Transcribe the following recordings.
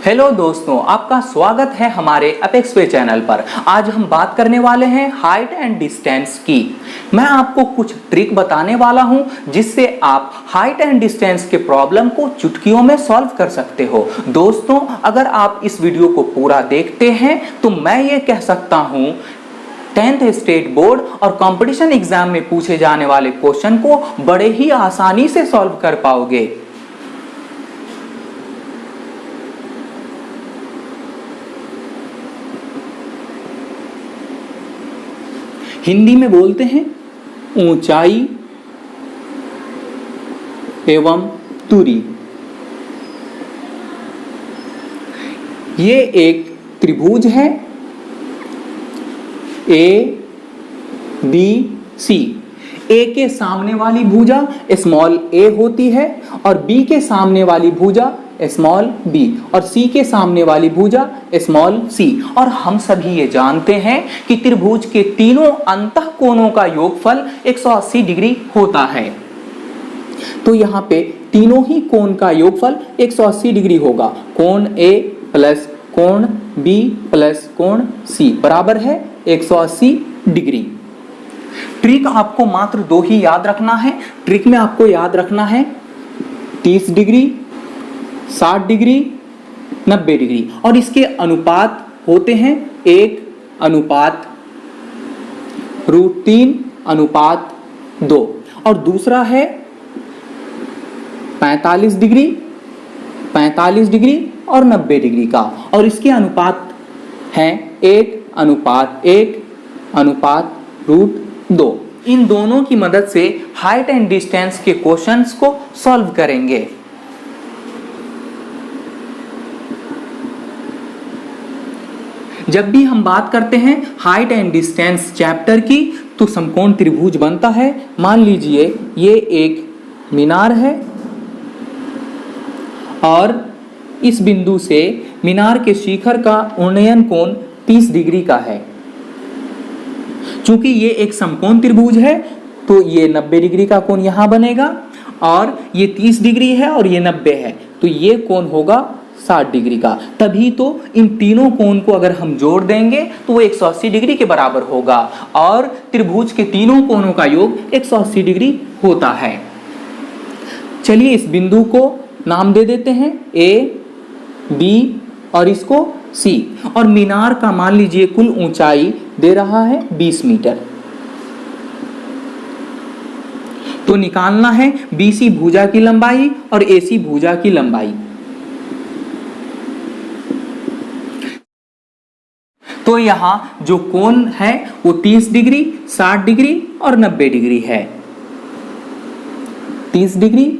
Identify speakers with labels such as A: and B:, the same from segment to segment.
A: Hello दोस्तों, आपका स्वागत है हमारे अपेक्स पे चैनल पर। आज हम बात करने वाले हैं हाइट एंड डिस्टेंस की। मैं आपको कुछ ट्रिक बताने वाला हूं जिससे आप हाइट एंड डिस्टेंस के प्रॉब्लम को चुटकियों में सॉल्व कर सकते हो। दोस्तों, अगर आप इस वीडियो को पूरा देखते हैं तो मैं ये कह सकता हूं 10th स्टेट बोर्ड और कंपटीशन एग्जाम में पूछे जाने वाले क्वेश्चन को बड़े ही आसानी से सॉल्व कर पाओगे। हिंदी में बोलते हैं ऊंचाई एवं दूरी। ये एक त्रिभुज है ए बी सी। ए के सामने वाली भुजा स्मॉल ए होती है और बी के सामने वाली भुजा स्मॉल बी और सी के सामने वाली भुजा स्मॉल सी। और हम सभी ये जानते हैं कि त्रिभुज के तीनों अंतः कोणों का योगफल 180 डिग्री होता है। तो यहाँ पे तीनों ही कोण का योगफल 180 डिग्री होगा। कोण ए प्लस कोण बी प्लस कोण सी बराबर है 180 डिग्री। ट्रिक आपको मात्र दो ही याद रखना है। ट्रिक में आपको याद रखना है 30 डिग्री, 60 डिग्री, 90 डिग्री और इसके अनुपात होते हैं 1/√3/2 और दूसरा है 45 डिग्री, 45 डिग्री और 90 डिग्री का और इसके अनुपात हैं 1/1/√2। इन दोनों की मदद से हाइट एंड डिस्टेंस के क्वेश्चंस को सॉल्व करेंगे। जब भी हम बात करते हैं हाइट एंड डिस्टेंस चैप्टर की तो समकोण त्रिभुज बनता है। मान लीजिए ये एक मीनार है और इस बिंदु से मीनार के शिखर का उन्नयन कोण 30 डिग्री का है। चूंकि ये एक समकोण त्रिभुज है तो ये 90 डिग्री का कोण यहां बनेगा और ये 30 डिग्री है और ये 90 है तो ये कोण होगा 60 डिग्री का। तभी तो इन तीनों कोण को अगर हम जोड़ देंगे तो वो 180 डिग्री के बराबर होगा और त्रिभुज के तीनों कोणों का योग 180 डिग्री होता है। चलिए इस बिंदु को नाम दे देते हैं ए, बी और इसको सी और मीनार का मान लीजिए कुल ऊंचाई दे रहा है 20 मीटर। तो निकालना है बीसी भुजा की लंबाई और एसी भुजा की लंबाई। तो यहां जो कोण है वो 30 डिग्री, 60 डिग्री और 90 डिग्री है। 30 डिग्री,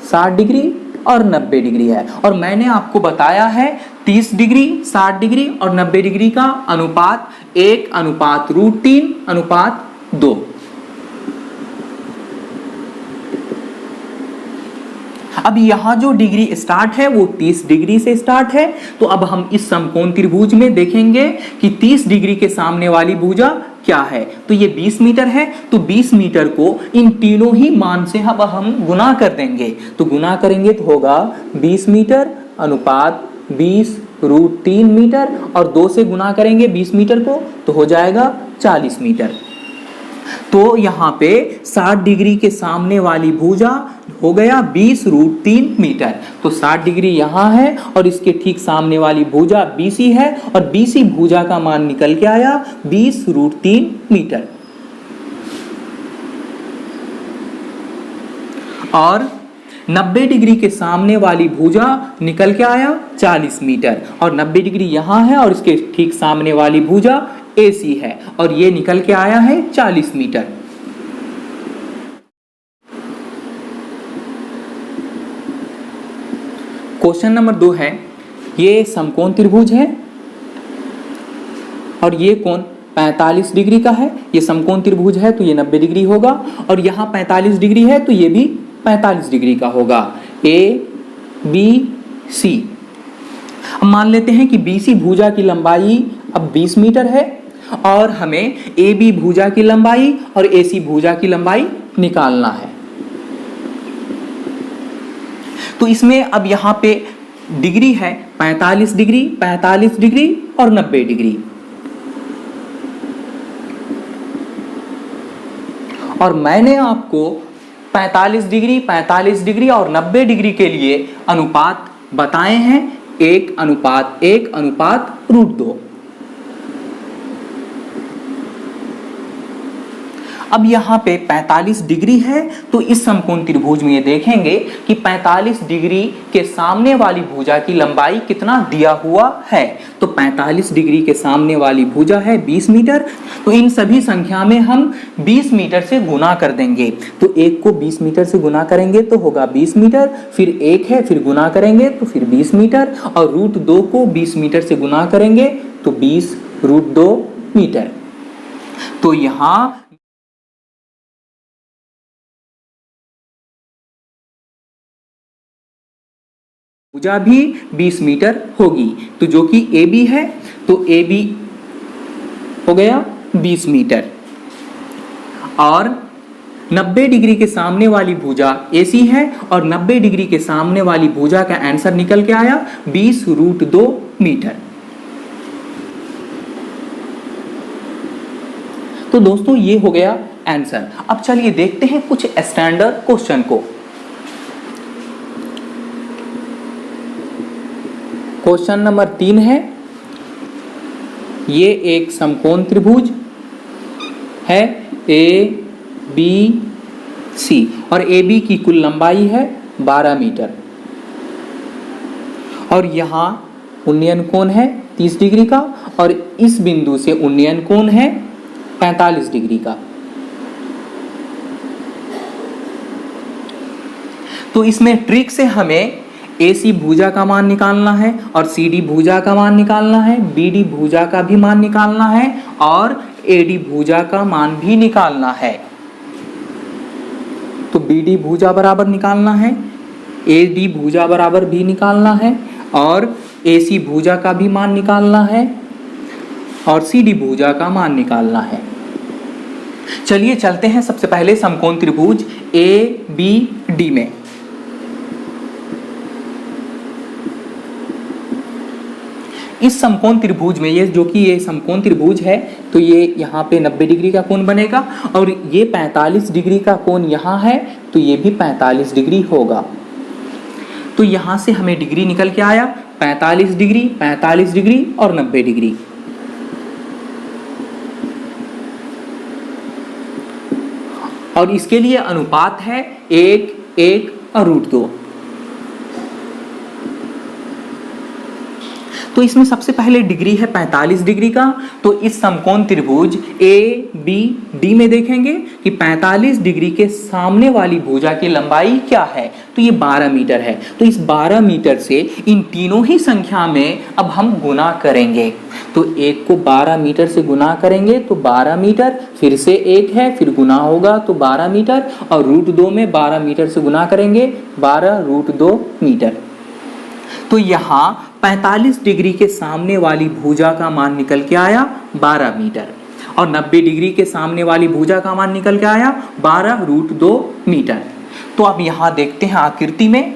A: 60 डिग्री और 90 डिग्री है और मैंने आपको बताया है 30 डिग्री, 60 डिग्री और 90 डिग्री का अनुपात 1/√3/2। अब यहाँ जो डिग्री स्टार्ट है वो 30 डिग्री से स्टार्ट है। तो अब हम इस समकोण त्रिभुज में देखेंगे कि 30 डिग्री के सामने वाली भुजा क्या है। तो ये 20 मीटर है तो 20 मीटर को इन तीनों ही मान से अब हम गुना कर देंगे। तो गुना करेंगे तो होगा 20 मीटर अनुपात 20√3 मीटर और 2 से गुना करेंगे 20 मीटर को तो हो जाएगा 40 मीटर। तो यहाँ पे 60 डिग्री के सामने वाली भुजा हो गया 20√3 मीटर। तो 60 डिग्री यहाँ है और इसके ठीक सामने वाली भुजा BC है और BC भुजा का मान निकल के आया 20√3 मीटर। और 90 डिग्री के सामने वाली भुजा निकल के आया 40 मीटर और 90 डिग्री यहाँ है और इसके ठीक सामने वाली भुजा AC है और ये निकल के आया है 40 मीटर। क्वेश्चन नंबर 2 है, ये समकोण त्रिभुज है और ये कोण 45 डिग्री का है। ये समकोण त्रिभुज है तो ये 90 डिग्री होगा और यहाँ 45 डिग्री है तो ये भी 45 डिग्री का होगा। A B C. अब मान लेते हैं कि BC भुजा की लंबाई अब 20 मीटर है और हमें AB भुजा की लंबाई और AC भुजा की लंबाई निकालना है। तो इसमें अब यहाँ पे डिग्री है 45 डिग्री, 45 डिग्री और 90 डिग्री। और मैंने आपको 45 डिग्री, 45 डिग्री और 90 डिग्री के लिए अनुपात बताए हैं 1:1:√2। अब यहाँ पे 45 डिग्री है, तो इस समकोण त्रिभुज में ये देखेंगे कि 45 डिग्री के सामने वाली भुजा की लंबाई कितना दिया हुआ है। तो 45 डिग्री के सामने वाली भुजा है 20 मीटर। तो इन सभी संख्या में हम 20 मीटर से गुना कर देंगे। तो 1 को 20 मीटर से गुना करेंगे तो होगा 20 मीटर, फिर 1 है, फिर गुना करेंगे तो फिर 20 मीटर, और √2 को 20 मीटर से गुना करेंगे तो 20√2 मीटर। तो यहाँ भुजा भी 20 मीटर होगी। तो जो कि AB है, तो AB हो गया 20 मीटर। और 90 डिग्री के सामने वाली भुजा AC है, और 90 डिग्री के सामने वाली भुजा का आंसर निकल के आया 20√2 मीटर। तो दोस्तों ये हो गया आंसर। अब चलिए देखते हैं कुछ स्टैंडर्ड क्वेश्चन को। क्वेश्चन नंबर 3 है, ये एक समकोण त्रिभुज है ABC और AB की कुल लंबाई है 12 मीटर, और यहाँ उन्नयन कोण है 30 डिग्री का, और इस बिंदु से उन्नयन कोण है 45 डिग्री का। तो इसमें ट्रिक से हमें AC भुजा का मान निकालना है, और CD भुजा का मान निकालना है, BD भुजा का भी मान निकालना है, और AD भुजा का मान भी निकालना है। तो BD भुजा बराबर निकालना है, AD भुजा बराबर भी निकालना है, और AC भुजा का भी मान निकालना है, और CD भुजा का मान निकालना है। चलिए चलते हैं सबसे पहले समकोण त्रिभुज ABD में। इस समकोण त्रिभुज में ये जो कि ये समकोण त्रिभुज है, तो ये यहाँ पे 90 डिग्री का कोण बनेगा, और ये 45 डिग्री का कोण यहाँ है, तो ये भी 45 डिग्री होगा। तो यहाँ से हमें डिग्री निकल के आया 45 डिग्री, 45 डिग्री और 90 डिग्री। और इसके लिए अनुपात है 1:1:√2। तो इसमें सबसे पहले डिग्री है 45 डिग्री का। तो इस समकोण त्रिभुज ABD में देखेंगे कि 45 डिग्री के सामने वाली भुजा की लंबाई क्या है, तो ये 12 मीटर है। तो इस 12 मीटर से इन तीनों ही संख्या में अब हम गुना करेंगे। तो 1 को 12 मीटर से गुना करेंगे तो 12 मीटर, फिर से 1 है, फिर गुना होगा तो 12 मीटर, और √2 में 12 मीटर से गुना करेंगे 12√2 मीटर। तो यहाँ 45 डिग्री के सामने वाली भुजा का मान निकल के आया 12 मीटर, और 90 डिग्री के सामने वाली भुजा का मान निकल के आया 12√2 मीटर। तो अब यहाँ देखते हैं आकृति में,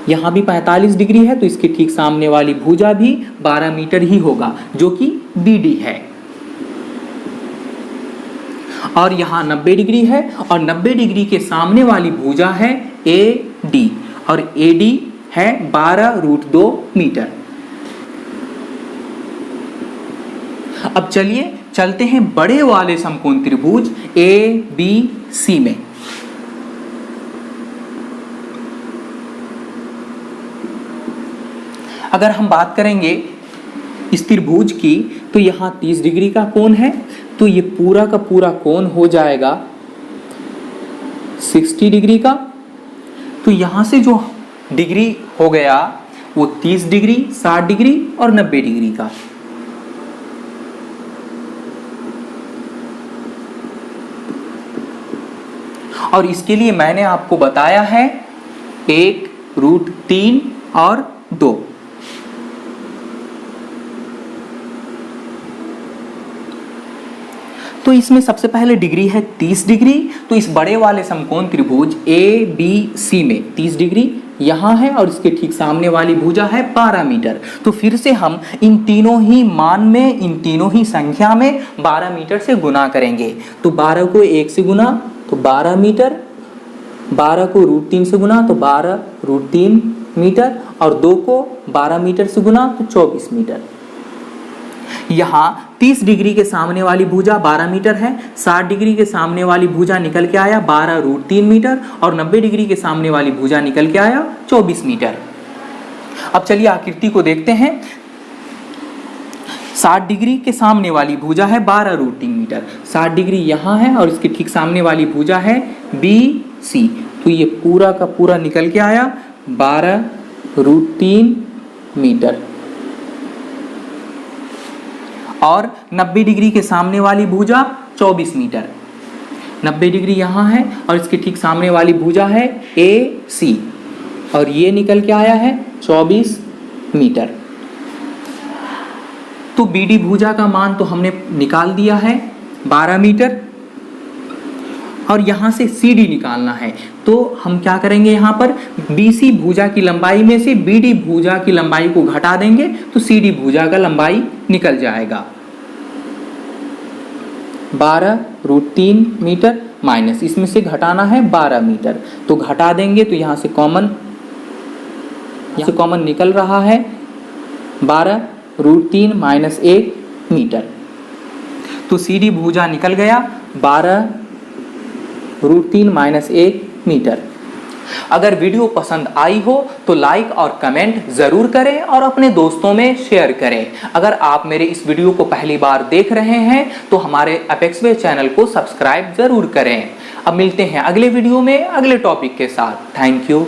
A: यहाँ भी 45 डिग्री है, तो इसके ठीक सामने वाली भुजा भी 12 मीटर ही होगा, जो कि BD है। और यहाँ 90 डिग्री है, और 90 डिग्री के सामने वाली भुजा है AD, और AD है 12√2 मीटर। अब चलिए चलते हैं बड़े वाले समकोण त्रिभुज ABC में। अगर हम बात करेंगे इस त्रिभुज की, तो यहाँ 30 डिग्री का कोण है, तो ये पूरा का पूरा कोण हो जाएगा 60 डिग्री का। तो यहाँ से जो डिग्री हो गया वो 30 डिग्री, 60 डिग्री और 90 डिग्री का। और इसके लिए मैंने आपको बताया है 1√3 और 2। तो इसमें सबसे पहले डिग्री है 30 डिग्री। तो इस बड़े वाले समकोण त्रिभुज ABC में 30 डिग्री, यहाँ है और इसके ठीक सामने वाली भुजा है 12 मीटर। तो फिर से हम इन तीनों ही मान में, इन तीनों ही संख्या में 12 मीटर से गुना करेंगे। तो 12 को 1 से गुना तो 12 मीटर, 12 को √3 से गुना तो 12 √3 मीटर, और 2 को 12 मीटर से गुना तो 24 मीटर। यहाँ 30 डिग्री के सामने वाली भुजा 12 मीटर है, 60 डिग्री के सामने वाली भुजा निकल के आया 12 √3 मीटर, और 90 डिग्री के सामने वाली भुजा निकल के आया 24 मीटर। अब चलिए आकृति को देखते हैं। 60 डिग्री के सामने वाली भुजा है 12 √3 मीटर, 60 डिग्री यहाँ है और इसके ठीक सामने वाली भुजा है BC। तो ये पूरा का पूरा निकल के आया 12 √3 मीटर। और 90 डिग्री के सामने वाली भुजा 24 मीटर, 90 डिग्री यहाँ है और इसके ठीक सामने वाली भुजा है AC, और ये निकल के आया है 24 मीटर। तो BD भुजा का मान तो हमने निकाल दिया है 12 मीटर, और यहाँ से CD निकालना है। तो हम क्या करेंगे, यहाँ पर BC भुजा की लंबाई में से BD भुजा की लंबाई को घटा देंगे तो CD भुजा का लंबाई निकल जाएगा। 12 √3 मीटर माइनस इसमें से घटाना है 12 मीटर, तो घटा देंगे तो यहाँ से कॉमन निकल रहा है 12 √3 माइनस 1 मीटर। तो CD भुजा निकल गया 12 √3 माइनस 1 मीटर। अगर वीडियो पसंद आई हो तो लाइक और कमेंट जरूर करें और अपने दोस्तों में शेयर करें। अगर आप मेरे इस वीडियो को पहली बार देख रहे हैं तो हमारे अपेक्स वे चैनल को सब्सक्राइब जरूर करें। अब मिलते हैं अगले वीडियो में अगले टॉपिक के साथ। Thank you.